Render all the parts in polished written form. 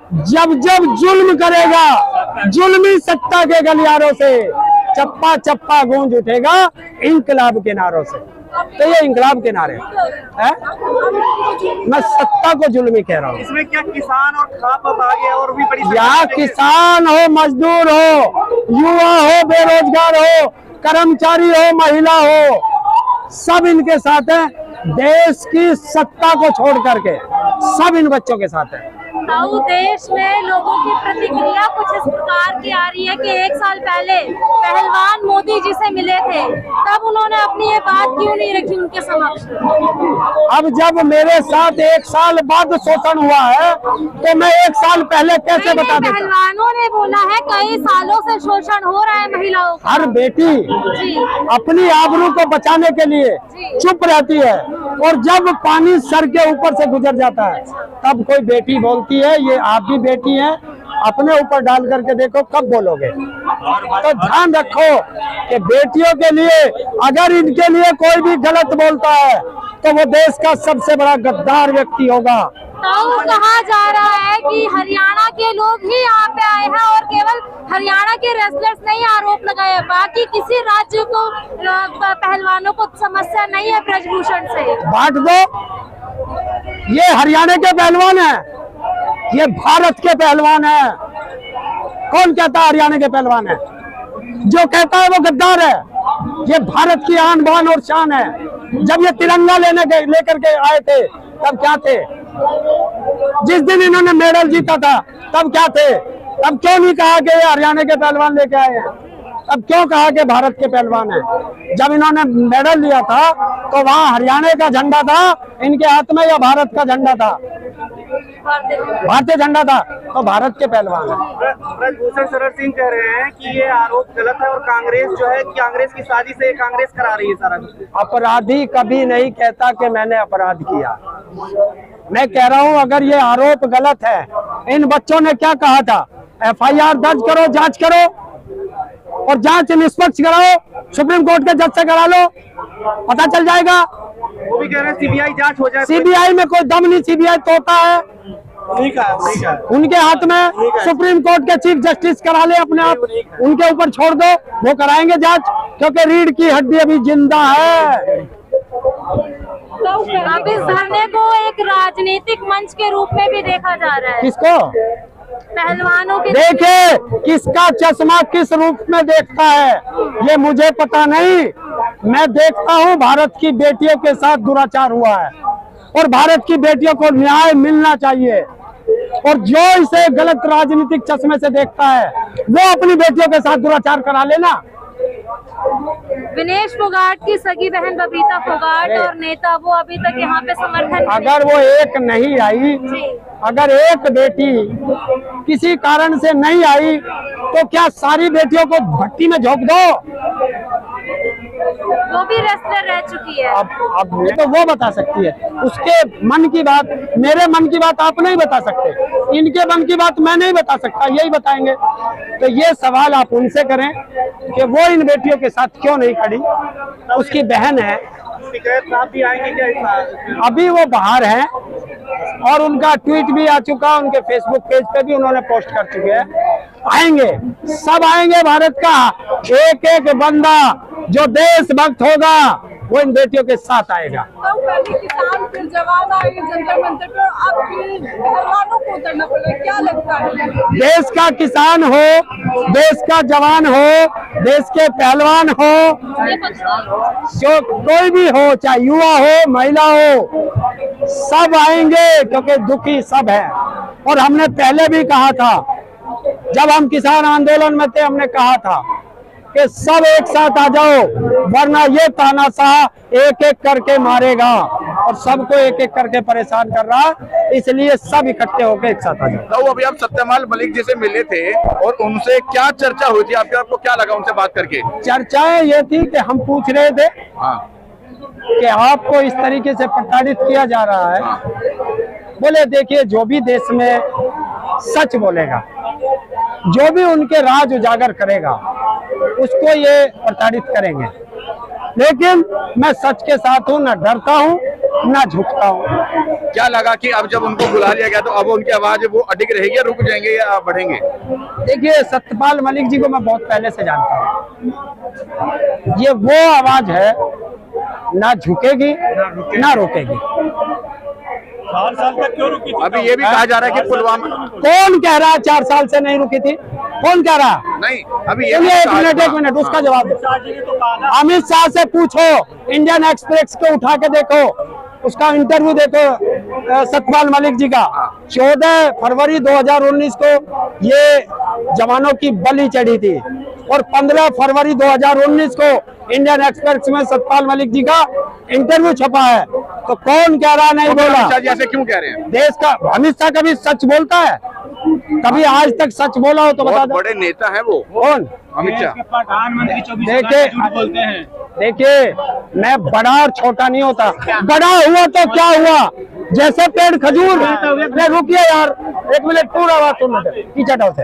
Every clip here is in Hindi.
जब जब जुल्म करेगा जुल्मी सत्ता के गलियारों से चप्पा चप्पा गूंज उठेगा इंकलाब के नारों से। तो ये इंकलाब के नारे है, मैं सत्ता को जुल्मी कह रहा हूँ। इसमें क्या किसान और खाप आ गया और भी बड़ी या किसान हो, मजदूर हो, युवा हो, बेरोजगार हो, कर्मचारी हो, महिला हो, सब इनके साथ है। देश की सत्ता को छोड़ करके सब इन बच्चों के साथ है। देश में लोगों की प्रतिक्रिया कुछ इस प्रकार की आ रही है कि 1 साल पहले पहलवान मोदी जी से मिले थे, तब उन्होंने अपनी ये बात क्यों नहीं रखी उनके समक्ष? अब जब मेरे साथ 1 साल बाद शोषण हुआ है तो मैं 1 साल पहले कैसे बता दूं? पहलवानों ने बोला है कई सालों से शोषण हो रहा है महिलाओं का। हर बेटी अपनी आबरू को बचाने के लिए चुप रहती है, और जब पानी सर के ऊपर से गुजर जाता है तब कोई बेटी बोलती है। ये आप भी बेटी हैं, अपने ऊपर डाल करके देखो कब बोलोगे। तो ध्यान रखो कि बेटियों के लिए अगर इनके लिए कोई भी गलत बोलता है तो वो देश का सबसे बड़ा गद्दार व्यक्ति होगा। तो कहा जा रहा है कि हरियाणा के लोग ही यहाँ पे आए हैं और केवल हरियाणा के रेसलर्स नहीं आरोप लगाए, बाकी किसी राज्य को पहलवानों को समस्या नहीं है ब्रजभूषण से। बांट दो, ये हरियाणा के पहलवान है, ये भारत के पहलवान है। कौन कहता है हरियाणा के पहलवान है? जो कहता है वो गद्दार है। ये भारत की आन बान और शान है। जब ये तिरंगा लेकर के आए थे तब क्या थे? जिस दिन इन्होंने मेडल जीता था तब क्या थे? तब क्यों नहीं कहा कि ये हरियाणा के पहलवान लेके आए हैं? अब क्यों कहा कि भारत के पहलवान है? जब इन्होंने मेडल लिया था तो वहाँ हरियाणा का झंडा था इनके हाथ में या भारत का झंडा था? भारतीय झंडा था। तो भारत के पहलवान है। ब्रजभूषण शरण सिंह कह रहे हैं कि ये आरोप गलत है और कांग्रेस जो है कांग्रेस की साजिश है, कांग्रेस करा रही है सारा कुछ। अपराधी कभी नहीं कहता कि मैंने अपराध किया। मैं कह रहा हूँ अगर ये आरोप गलत है, इन बच्चों ने क्या कहा था? FIR दर्ज करो, जांच करो और जांच निष्पक्ष कराओ, सुप्रीम कोर्ट के जज से करा लो, पता चल जाएगा। वो भी कह रहे हैं CBI जांच हो जाए। CBI में कोई दम नहीं, CBI तोता है। ठीक है। उनके हाथ में सुप्रीम कोर्ट के चीफ जस्टिस करा ले अपने आप, उनके ऊपर छोड़ दो, वो कराएंगे जांच, क्योंकि रीढ़ की हड्डी अभी जिंदा है। अब इस धरने को एक राजनीतिक मंच के रूप में भी देखा जा रहा है। किसको? पहलवानों के। देखे किसका चश्मा किस रूप में देखता है ये मुझे पता नहीं। मैं देखता हूँ भारत की बेटियों के साथ दुराचार हुआ है और भारत की बेटियों को न्याय मिलना चाहिए, और जो इसे गलत राजनीतिक चश्मे से देखता है वो अपनी बेटियों के साथ दुराचार करा लेना। विनेश फोगाट की सगी बहन बबीता फोगाट और नेता वो अभी तक यहाँ पे समर्थन। अगर वो एक नहीं आई, अगर एक बेटी किसी कारण से नहीं आई तो क्या सारी बेटियों को भट्टी में झोंक दो? वो भी रेसलर रह चुकी है। अब तो वो बता सकती है, उसके मन की बात, मेरे मन की बात आप नहीं बता सकते, इनके मन की बात मैं नहीं बता सकता, यही बताएंगे। तो ये सवाल आप उनसे करें कि वो इन बेटियों के साथ क्यों नहीं खड़ी। उसकी बहन है, भी आएंगे क्या? अभी वो बाहर है और उनका ट्वीट भी आ चुका, उनके फेसबुक पेज पे भी उन्होंने पोस्ट कर चुके हैं। आएंगे, सब आएंगे। भारत का एक एक बंदा जो देशभक्त होगा वो इन बेटियों के साथ आएगा। किसान फिर जवान आए जंतर मंतर पर, अब पहलवानों को उतरना पड़ेगा, क्या लगता है? देश का किसान हो, देश का जवान हो, देश के पहलवान हो, जो कोई भी हो, चाहे युवा हो, महिला हो, सब आएंगे क्योंकि दुखी सब है। और हमने पहले भी कहा था, जब हम किसान आंदोलन में थे, हमने कहा था कि सब एक साथ आ जाओ, वरना ये तानाशाह एक एक करके मारेगा और सबको एक एक करके परेशान कर रहा है, इसलिए सब इकट्ठे होकर एक साथ आ जाओ। तो अभी आप सत्यपाल मलिक जी से मिले थे और उनसे क्या चर्चा हुई थी? आपको क्या लगा उनसे बात करके? चर्चाएं ये थी कि हम पूछ रहे थे कि आपको इस तरीके से प्रताड़ित किया जा रहा है। बोले देखिए, जो भी देश में सच बोलेगा, जो भी उनके राज उजागर करेगा, उसको ये प्रताड़ित करेंगे, लेकिन मैं सच के साथ हूँ, ना डरता हूँ ना झुकता हूँ। क्या लगा कि अब जब उनको बुला लिया गया तो अब उनकी आवाज वो अडिग रहेगी या रुक जाएंगे या बढ़ेंगे? देखिए, सत्यपाल मलिक जी को मैं बहुत पहले से जानता हूँ। ये वो आवाज है, ना झुकेगी ना रुकेगी। 4 साल तक क्यों रुकी थी? अभी ये भी कहा जा रहा है कि पुलवामा कौन कह रहा है 4 साल से नहीं रुकी थी? कौन कह रहा? नहीं, अभी ये चलिए कहा- एक मिनट उसका जवाब दो। शाह जी ने तो कहा ना, अमित शाह से पूछो, इंडियन एक्सप्रेस को उठा के देखो, उसका इंटरव्यू देखो सत्यपाल मलिक जी का। 14 फरवरी 2019 को ये जवानों की बलि चढ़ी थी और 15 फरवरी 2019 को इंडियन एक्सप्रेस में सत्यपाल मलिक जी का इंटरव्यू छपा है। तो कौन कह रहा नहीं बोला? अमित शाह जी ऐसे क्यों कह रहे हैं? देश का अमित शाह कभी सच बोलता है? कभी आज तक सच बोला हो तो बता बहुत दो। बड़े नेता है वो कौन? अमित शाह। प्रधानमंत्री 24 देखिए, झूठ बोलते हैं। देखिए, मैं बड़ा और छोटा नहीं होता। बड़ा हुआ तो क्या हुआ? जैसे पेड़ खजूर। अरे रुकिए यार, 1 मिनट, पूरा बात सुनना पीछे हटाओ से।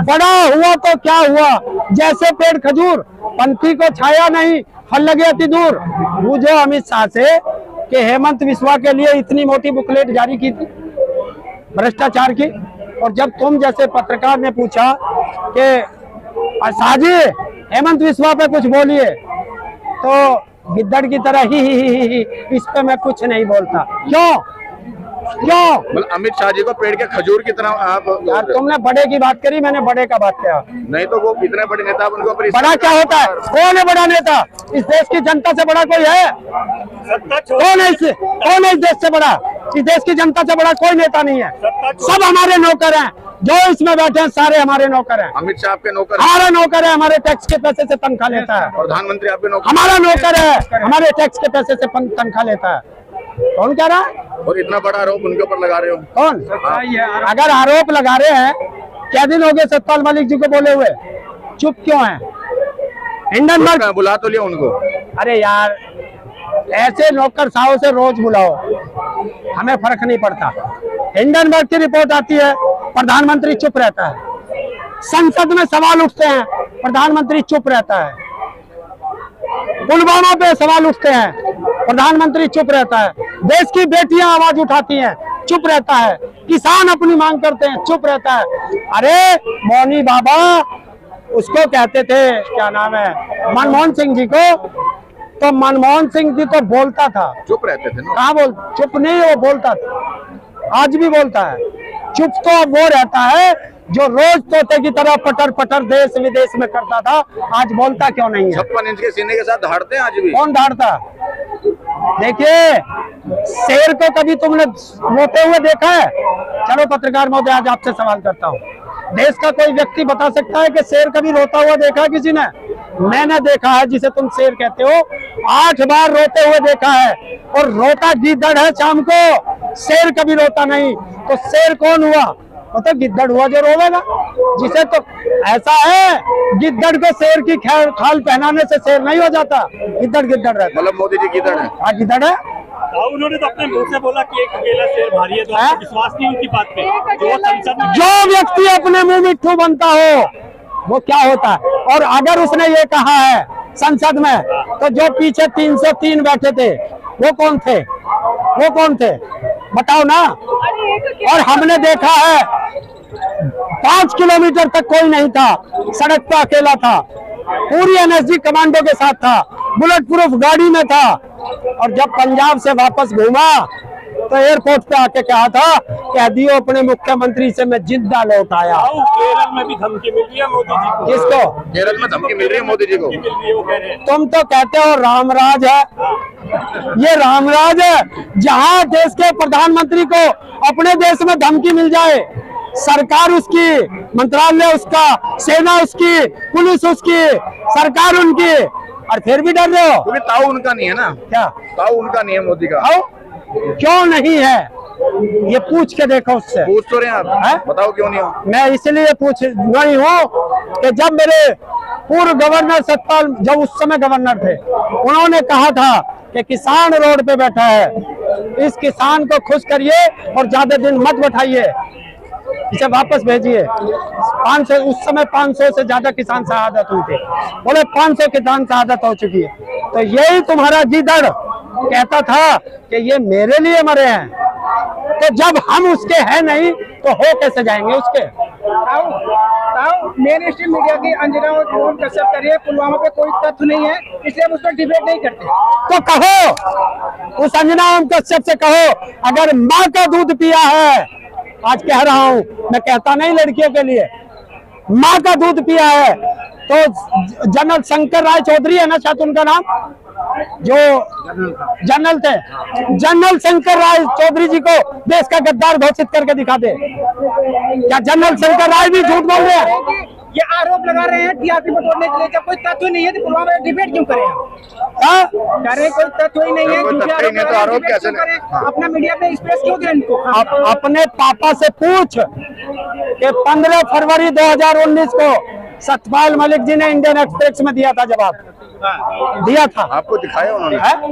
बड़ा हुआ तो क्या हुआ? जैसे पेड़ खजूर, पंथी को छाया नहीं, फल लगे अति दूर। मुझे अमित शाह से कि हेमंत बिस्वा के लिए इतनी मोटी बुकलेट जारी की थी भ्रष्टाचार की, और जब तुम जैसे पत्रकार ने पूछा कि शाह जी हेमंत बिस्वा पे कुछ बोलिए, तो गिद्दड़ की तरह ही इस पे मैं कुछ नहीं बोलता। क्यों? मतलब अमित शाह जी को पेड़ के खजूर की तरह आप यार तुमने बड़े की बात करी, मैंने बड़े का बात किया। नहीं तो वो इतने बड़े नेता आप उनको बड़ा क्या होता है? कौन है बड़ा नेता? इस देश की जनता से बड़ा कोई है? कौन है इस देश से बड़ा? इस देश की जनता से बड़ा कोई नेता नहीं है। सब हमारे नौकर हैं, जो इसमें बैठे हैं सारे हमारे नौकर हैं। अमित शाह आपके नौकर, हमारा नौकर है, हमारे टैक्स के पैसे से तनख्वाह लेता है। प्रधानमंत्री आपके नौकर, हमारा नौकर है, हमारे टैक्स के पैसे से तनख्वाह लेता है। कौन कह रहा है? और इतना बड़ा आरोप उनके ऊपर लगा रहे हो। कौन? अगर आरोप लगा रहे हैं, क्या दिन हो गए सत्यपाल मलिक जी को बोले हुए? चुप क्यों है? हिंडनबर्ग बुला तो लिया उनको। अरे यार, ऐसे नौकर साहब से रोज बुलाओ, हमें फर्क नहीं पड़ता। हिंडनबर्ग की रिपोर्ट आती है, प्रधानमंत्री चुप रहता है। संसद में सवाल उठते हैं, प्रधानमंत्री चुप रहता है। पुलवामा पे सवाल उठते हैं, प्रधानमंत्री चुप रहता है। देश की बेटियां आवाज उठाती हैं, चुप रहता है। किसान अपनी मांग करते हैं, चुप रहता है। अरे मौनी बाबा उसको कहते थे, क्या नाम है, मनमोहन सिंह जी को, तो मनमोहन सिंह जी तो बोलता था, चुप रहते थे ना। कहाँ बोल, चुप नहीं, वो बोलता था, आज भी बोलता है। चुप तो वो रहता है जो रोज तोते की तरह पटर पटर देश विदेश में करता था, आज बोलता क्यों नहीं है? 56 इंच के सीने के साथ दहाड़ते हैं आज भी। कौन दहाड़ता? देखिए, शेर को कभी तुमने रोते हुए देखा है? चलो पत्रकार महोदय, आज आपसे सवाल करता हूँ, देश का कोई व्यक्ति बता सकता है कि शेर कभी रोता हुआ देखा है किसी ने? मैंने देखा है, जिसे तुम शेर कहते हो, 8 बार रोते हुए देखा है, और रोता गिद्दड़ है शाम को, शेर कभी रोता नहीं। तो शेर कौन हुआ? मतलब गिद्दड़ हुआ जो रोवेगा, जिसे तो ऐसा है, गिद्दड़ को शेर की खाल पहनाने से शेर नहीं हो जाता, गिद्दड़ गिद्दड़ रहता। मतलब मोदी जी गिद्दड़ है। हाँ गिद्दड़ है। उन्होंने तो अपने मुंह से बोला कि एक अकेला शेर भारी है, तो आपको विश्वास नहीं उनकी बात पे? जो संसद में जो व्यक्ति अपने मुंह मिट्ठू बनता हो वो क्या होता है? और अगर उसने ये कहा है संसद में, तो जो पीछे 303 बैठे थे वो कौन थे? वो कौन थे बताओ ना। और हमने देखा है 5 किलोमीटर तक कोई नहीं था, सड़क पर अकेला था, पूरी एनएसजी कमांडो के साथ था, बुलेट प्रूफ गाड़ी में था, और जब पंजाब से वापस घूमा तो एयरपोर्ट पे आके कहा था, कह दियो अपने मुख्यमंत्री से मैं जिंदा लौट आया। केरल में भी धमकी मिल रही है मोदी जी को। किसको? केरल में धमकी मिल रही है मोदी जी को। मिल रही है, वो कह रहे हैं। तुम तो कहते हो रामराज है, ये रामराज है जहां देश के प्रधानमंत्री को अपने देश में धमकी मिल जाए, सरकार उसकी, मंत्रालय उसका, सेना उसकी, पुलिस उसकी, सरकार उनकी, और फिर भी डर रहे हो? क्योंकि ताऊ उनका नहीं है ना। क्या ताऊ उनका नहीं है मोदी का। आओ, क्यों नहीं है? ये पूछ के देखो उससे। पूछ तो रहे हैं आप, है? बताओ क्यों नहीं हो? मैं इसलिए पूछ रही हूँ कि जब मेरे पूर्व गवर्नर सतपाल, जब उस समय गवर्नर थे, उन्होंने कहा था कि किसान रोड पे बैठा है, इस किसान को खुश करिए और ज्यादा दिन मत बैठाइए, इसे वापस भेजिए। 500, उस समय 500 से ज्यादा किसान शहादत हुई थी, बोले 500 किसान शहादत हो चुकी है। तो यही तुम्हारा गिद्दड़ कहता था कि ये मेरे लिए मरे हैं, तो जब हम उसके हैं नहीं तो हो कैसे जाएंगे उसके। मेन स्ट्रीम मीडिया की अंजना और ध्रुव कश्यप करिए पुलवामा पे कोई तथ्य नहीं है, इसलिए हम उस पर डिबेट नहीं करते। तो कहो, उस अंजना ओम कश्यप से कहो, अगर माँ का दूध पिया है, आज कह रहा हूं, मैं कहता नहीं लड़कियों के लिए, माँ का दूध पिया है, तो जनरल शंकर राय चौधरी है ना शायद उनका नाम, जो जनरल थे, जनरल शंकर राय चौधरी जी को देश का गद्दार घोषित करके दिखा दे। क्या जनरल शंकर राय भी झूठ बोल रहे हैं? ये आरोप लगा रहे हैं टीआरपी को तोड़ने के लिए, जब कोई तथ्य नहीं है तो पुलवामा में डिबेट क्यों करें? हाँ? कह रहे हैं कोई तथ्य ही नहीं है, कोई झूठे तथ्य ही नहीं तो आरोप डिबेट कैसे क्यों करें? अपना मीडिया पे स्पेस क्यों दें इनको? अपने पापा से पूछ कि 15 फरवरी 2019 को सतपाल मलिक जी ने इंडियन एक्सप्रेस में दिया था जवाब, दिया था। आपको दिखाया उन्होंने? है?